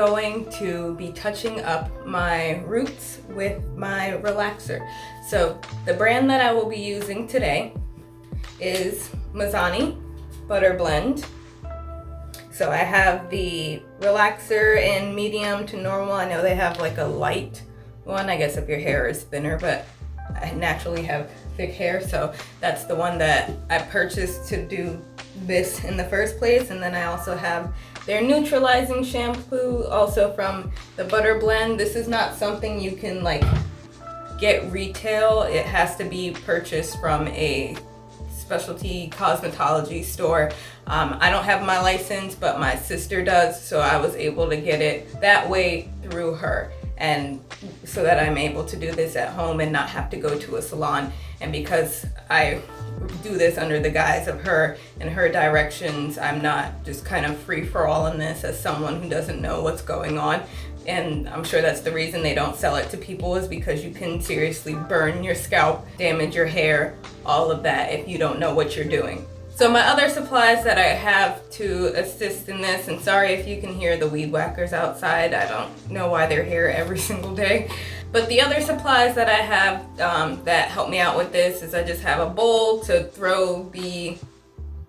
going to be touching up my roots with my relaxer. So the brand that I will be using today is Mazzani Butter Blend. So I have the relaxer in medium to normal. I know they have like a light one, I guess if your hair is thinner, but I naturally have thick hair, so that's the one that I purchased to do this in the first place. And then I also have their neutralizing shampoo, also from the Butter Blend. This is not something you can like get retail. It has to be purchased from a specialty cosmetology store. I don't have my license, but my sister does, so I was able to get it that way through her, and so that I'm able to do this at home and not have to go to a salon. And because I do this under the guise of her and her directions, I'm not just kind of free for all in this as someone who doesn't know what's going on. And I'm sure that's the reason they don't sell it to people, is because you can seriously burn your scalp, damage your hair, all of that if you don't know what you're doing. So my other supplies that I have to assist in this, and sorry if you can hear the weed whackers outside, I don't know why they're here every single day. But the other supplies that I have that help me out with this is I just have a bowl to throw the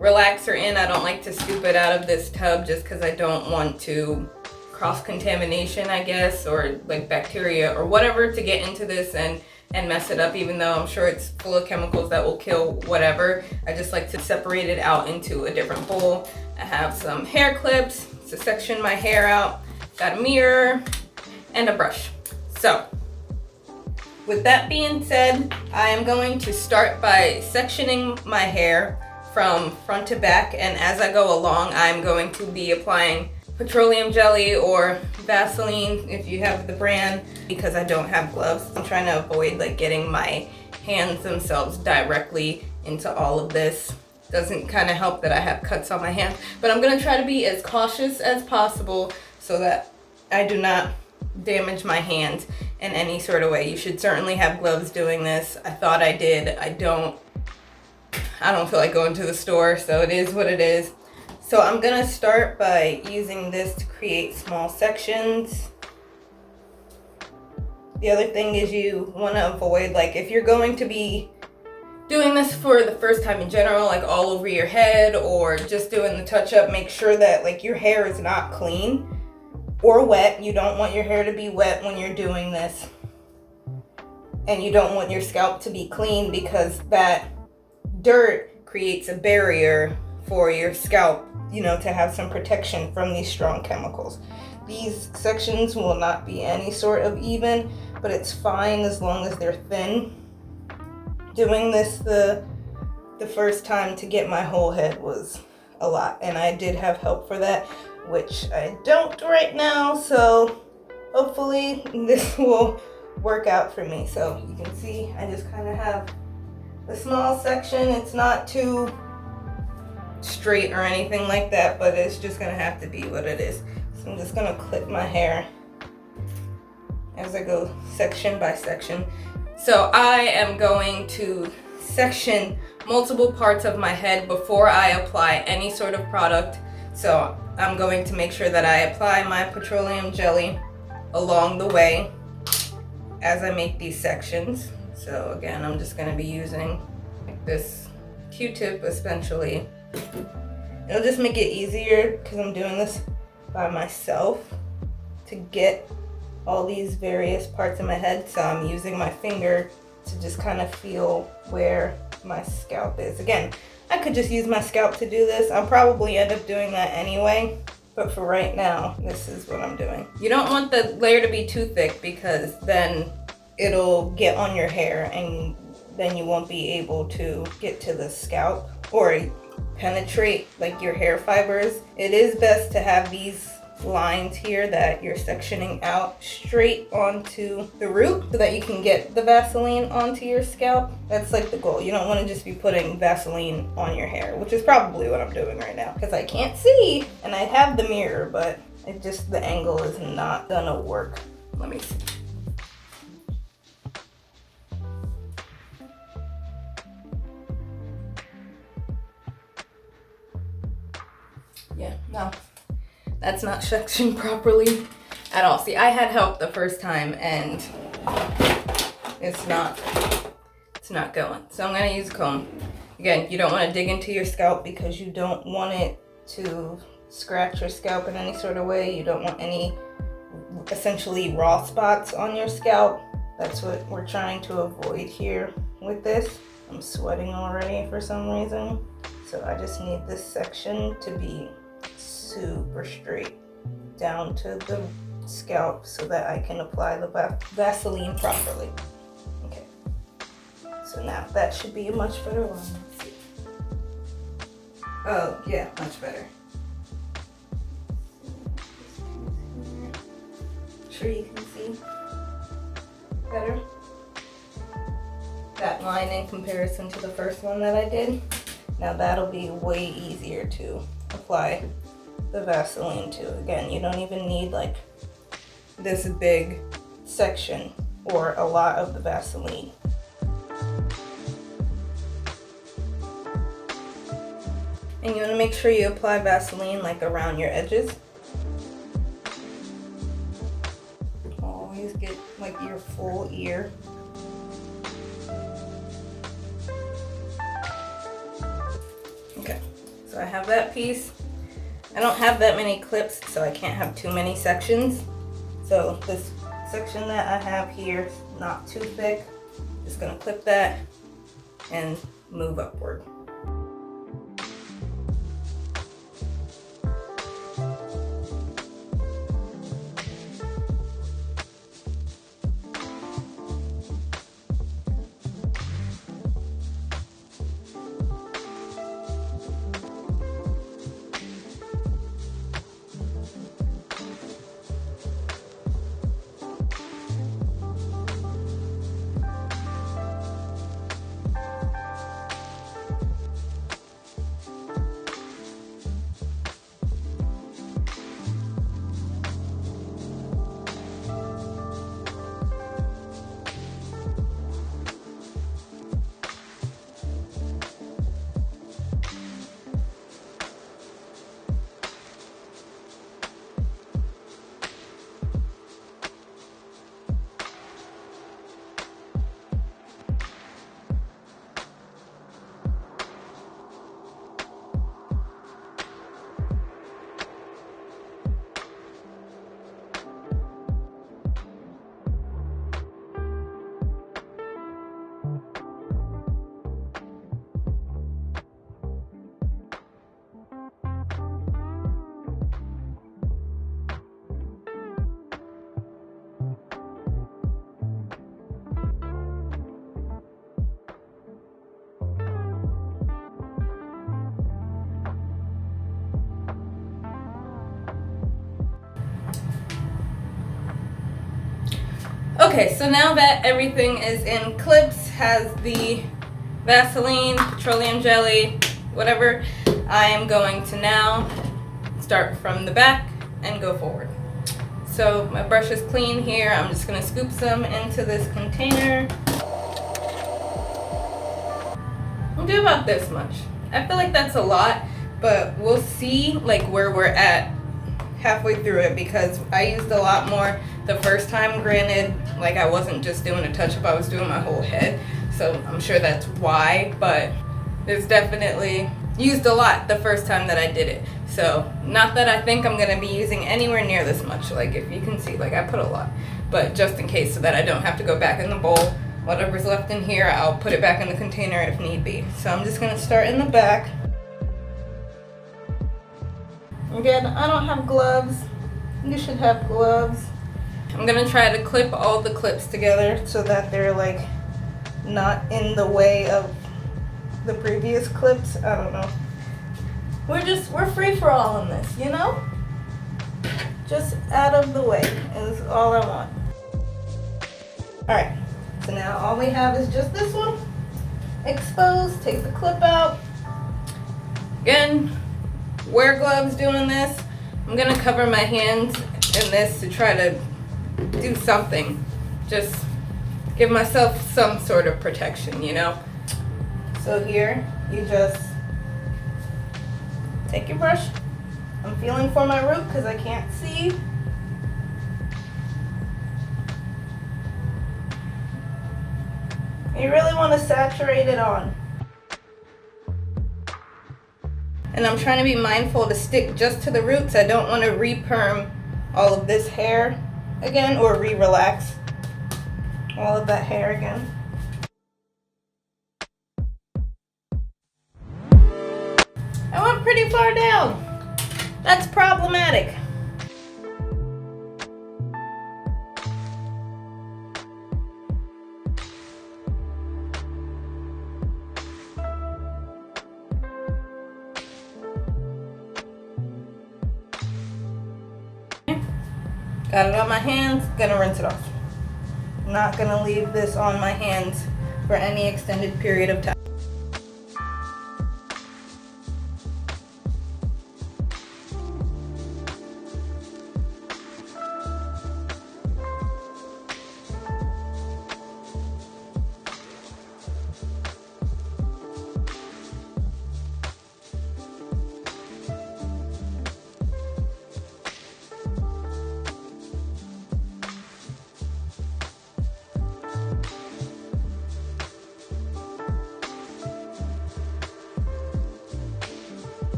relaxer in. I don't like to scoop it out of this tub just because I don't want to cross-contamination, I guess, or like bacteria or whatever to get into this and mess it up, even though I'm sure it's full of chemicals that will kill whatever. I just like to separate it out into a different bowl. I have some hair clips to section my hair out, got a mirror, and a brush. So, with that being said, I am going to start by sectioning my hair from front to back, and as I go along, I'm going to be applying petroleum jelly or Vaseline if you have the brand, because I don't have gloves. I'm trying to avoid like getting my hands themselves directly into all of this. Doesn't kind of help that I have cuts on my hands, but I'm gonna try to be as cautious as possible so that I do not damage my hands in any sort of way. You should certainly have gloves doing this. I thought I did. I don't feel like going to the store, so it is what it is. So I'm gonna start by using this to create small sections. The other thing is you wanna avoid, like if you're going to be doing this for the first time in general, like all over your head or just doing the touch up, make sure that like your hair is not clean or wet. You don't want your hair to be wet when you're doing this. And you don't want your scalp to be clean, because that dirt creates a barrier for your scalp, you know, to have some protection from these strong chemicals. These sections will not be any sort of even, but it's fine as long as they're thin. Doing this the first time to get my whole head was a lot, and I did have help for that, which I don't right now, so hopefully this will work out for me. So you can see I just kind of have a small section. It's not too straight or anything like that, but it's just gonna have to be what it is. So I'm just gonna clip my hair as I go section by section. So I am going to section multiple parts of my head before I apply any sort of product. So I'm going to make sure that I apply my petroleum jelly along the way as I make these sections. So again, I'm just gonna be using this Q-tip essentially. It'll just make it easier because I'm doing this by myself to get all these various parts of my head. So I'm using my finger to just kind of feel where my scalp is. Again, I could just use my scalp to do this. I'll probably end up doing that anyway, but for right now, this is what I'm doing. You don't want the layer to be too thick, because then it'll get on your hair and then you won't be able to get to the scalp or penetrate like your hair fibers. It is best to have these lines here that you're sectioning out straight onto the root so that you can get the Vaseline onto your scalp. That's like the goal. You don't want to just be putting Vaseline on your hair, which is probably what I'm doing right now because I can't see and I have the mirror, but it just, the angle is not gonna work. Let me see. Yeah, no, that's not sectioned properly. at all. See, I had help the first time and it's not going. So I'm gonna use a comb. Again, you don't want to dig into your scalp because you don't want it to scratch your scalp in any sort of way. You don't want any essentially raw spots on your scalp. That's what we're trying to avoid here with this. I'm sweating already for some reason. So I just need this section to be super straight down to the scalp so that I can apply the Vaseline properly. Okay. So now that should be a much better one. Let's see. Oh, yeah, much better. Sure you can see better that line in comparison to the first one that I did. Now that'll be way easier to apply the Vaseline to. Again, you don't even need like this big section or a lot of the Vaseline. And you want to make sure you apply Vaseline like around your edges. Always get like your full ear. Okay, so I have that piece. I don't have that many clips, so I can't have too many sections. So this section that I have here is not too thick. Just gonna clip that and move upward. Okay, so now that everything is in clips, has the Vaseline, petroleum jelly, whatever, I am going to now start from the back and go forward. So my brush is clean here. I'm just gonna scoop some into this container. I'll do about this much. I feel like that's a lot, but we'll see like where we're at halfway through it because I used a lot more the first time. Granted, like I wasn't just doing a touch-up, I was doing my whole head, so I'm sure that's why, but it's definitely used a lot the first time that I did it. So not that I think I'm gonna be using anywhere near this much, like if you can see, like I put a lot, but just in case so that I don't have to go back in the bowl. Whatever's left in here, I'll put it back in the container if need be. So I'm just gonna start in the back. Again, I don't have gloves. You should have gloves. I'm gonna try to clip all the clips together so that they're like not in the way of the previous clips. I don't know. We're free for all in this, you know? Just out of the way is all I want. Alright, so now all we have is just this one exposed. Take the clip out. Again, wear gloves doing this. I'm gonna cover my hands in this to try to do something. Just give myself some sort of protection, you know? So here, you just take your brush. I'm feeling for my root because I can't see. You really want to saturate it on. And I'm trying to be mindful to stick just to the roots. I don't want to re-perm all of this hair again, or re-relax all of that hair again. I went pretty far down. That's problematic. Got it on my hands, gonna rinse it off. I'm not gonna leave this on my hands for any extended period of time.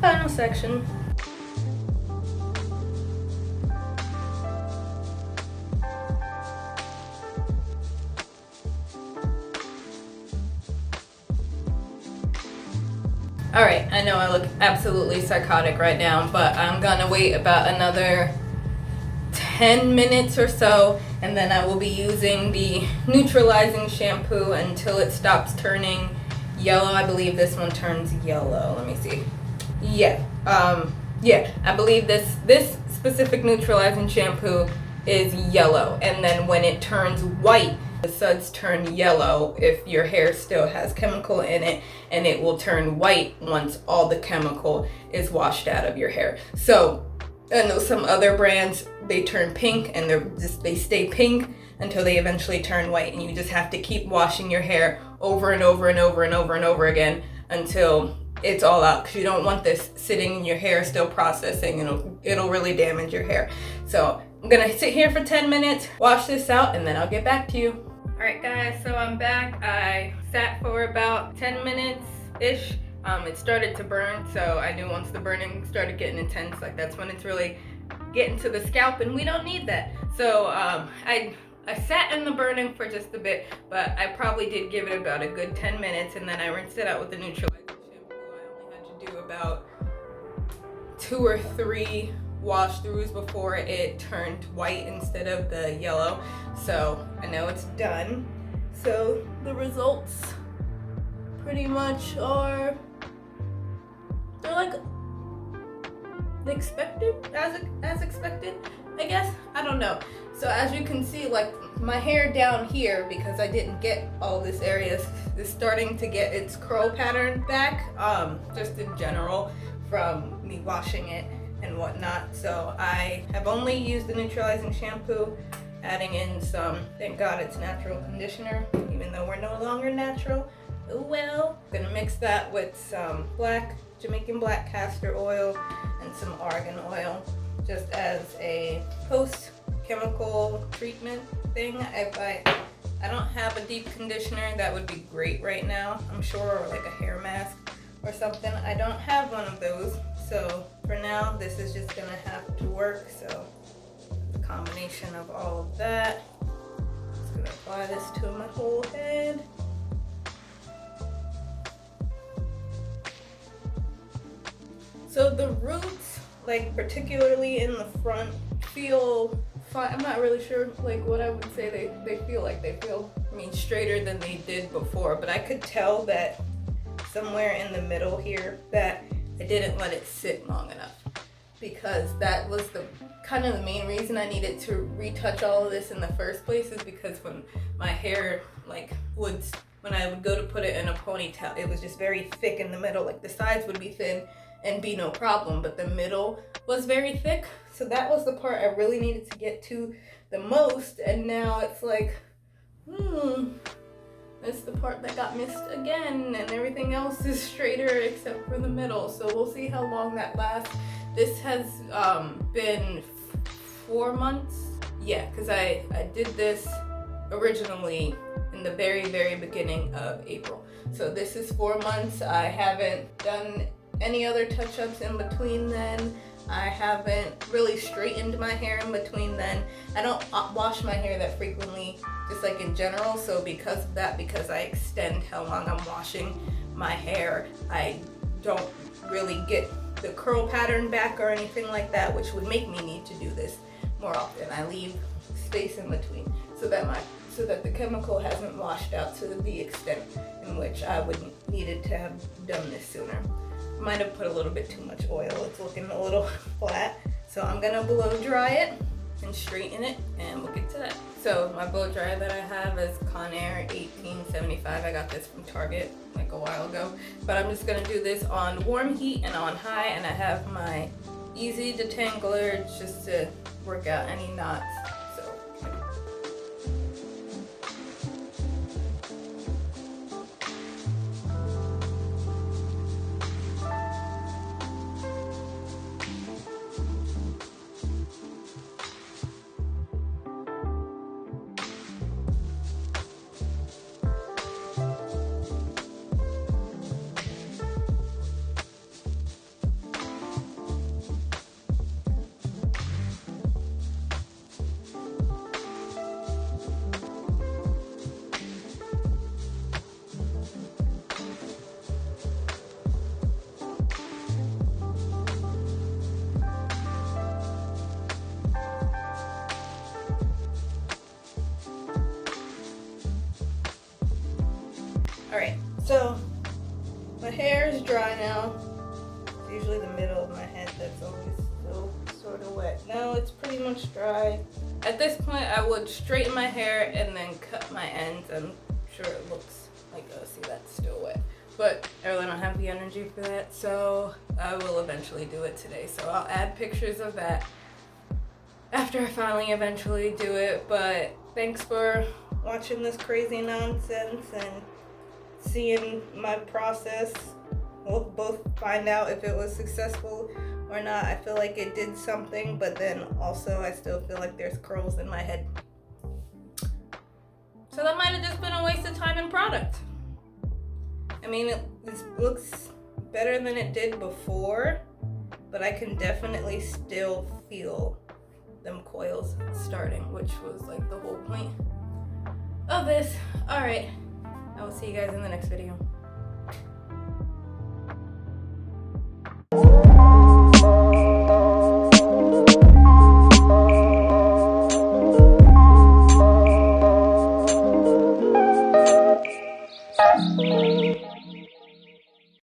Final section. Alright, I know I look absolutely psychotic right now, but I'm gonna wait about another 10 minutes or so, and then I will be using the neutralizing shampoo until it stops turning yellow. I believe this one turns yellow. Let me see. Yeah, I believe this specific neutralizing shampoo is yellow, and then when it turns white, the suds turn yellow if your hair still has chemical in it, and it will turn white once all the chemical is washed out of your hair. So I know some other brands, they turn pink and they stay pink until they eventually turn white, and you just have to keep washing your hair over and over and over and over and over again until it's all out, because you don't want this sitting in your hair still processing, and it'll really damage your hair. So I'm gonna sit here for 10 minutes, wash this out, and then I'll get back to you. All right guys, so I'm back. I sat for about 10 minutes-ish. It started to burn, so I knew once the burning started getting intense, like that's when it's really getting to the scalp, and we don't need that. So I sat in the burning for just a bit, but I probably did give it about a good 10 minutes, and then I rinsed it out with the neutralizing shampoo. I only had to do about 2 or 3 wash throughs before it turned white instead of the yellow. So I know it's done. So the results pretty much are, they're like expected, as expected, I guess. I don't know. So as you can see, like my hair down here, because I didn't get all this area, is starting to get its curl pattern back, just in general from me washing it and whatnot. So I have only used the neutralizing shampoo, adding in some, thank God it's natural conditioner, even though we're no longer natural. Oh well. I'm gonna mix that with some Jamaican black castor oil and some argan oil, just as a post-chemical treatment thing. If I don't have a deep conditioner, that would be great right now, I'm sure, or like a hair mask or something. I don't have one of those, so for now this is just gonna have to work. So the combination of all of that, just gonna apply this to my whole head. So the roots, like particularly in the front, feel fine. I'm not really sure like what I would say they feel like. They feel, I mean, straighter than they did before, but I could tell that somewhere in the middle here that I didn't let it sit long enough, because that was the kind of the main reason I needed to retouch all of this in the first place, is because when my hair like when I would go to put it in a ponytail, it was just very thick in the middle. Like the sides would be thin and be no problem, but the middle was very thick. So that was the part I really needed to get to the most, and now it's like, that's the part that got missed again, and everything else is straighter except for the middle. So we'll see how long that lasts. This has been 4 months. Yeah, because I did this originally in the very, very beginning of April. So this is 4 months. I haven't done any other touch-ups in between then. I haven't really straightened my hair in between then. I don't wash my hair that frequently, just like in general. So because of that, because I extend how long I'm washing my hair, I don't really get the curl pattern back or anything like that, which would make me need to do this more often. I leave space in between so that the chemical hasn't washed out to the extent in which I would needed to have done this sooner. Might have put a little bit too much oil. It's looking a little flat. So I'm gonna blow dry it and straighten it, and we'll get to that. So my blow dryer that I have is Conair 1875. I got this from Target like a while ago. But I'm just gonna do this on warm heat and on high, and I have my easy detangler just to work out any knots. Alright, so my hair is dry now. It's usually the middle of my head that's always still sort of wet. Now it's pretty much dry. At this point, I would straighten my hair and then cut my ends. I'm sure it looks like, oh, see, that's still wet. But I really don't have the energy for that, so I will eventually do it today. So I'll add pictures of that after I finally eventually do it. But thanks for watching this crazy nonsense and seeing my process. We'll both find out if it was successful or not. I feel like it did something, but then also I still feel like there's curls in my head. So that might have just been a waste of time and product. I mean, it looks better than it did before, but I can definitely still feel them coils starting, which was like the whole point of this. All right. I will see you guys in the next video.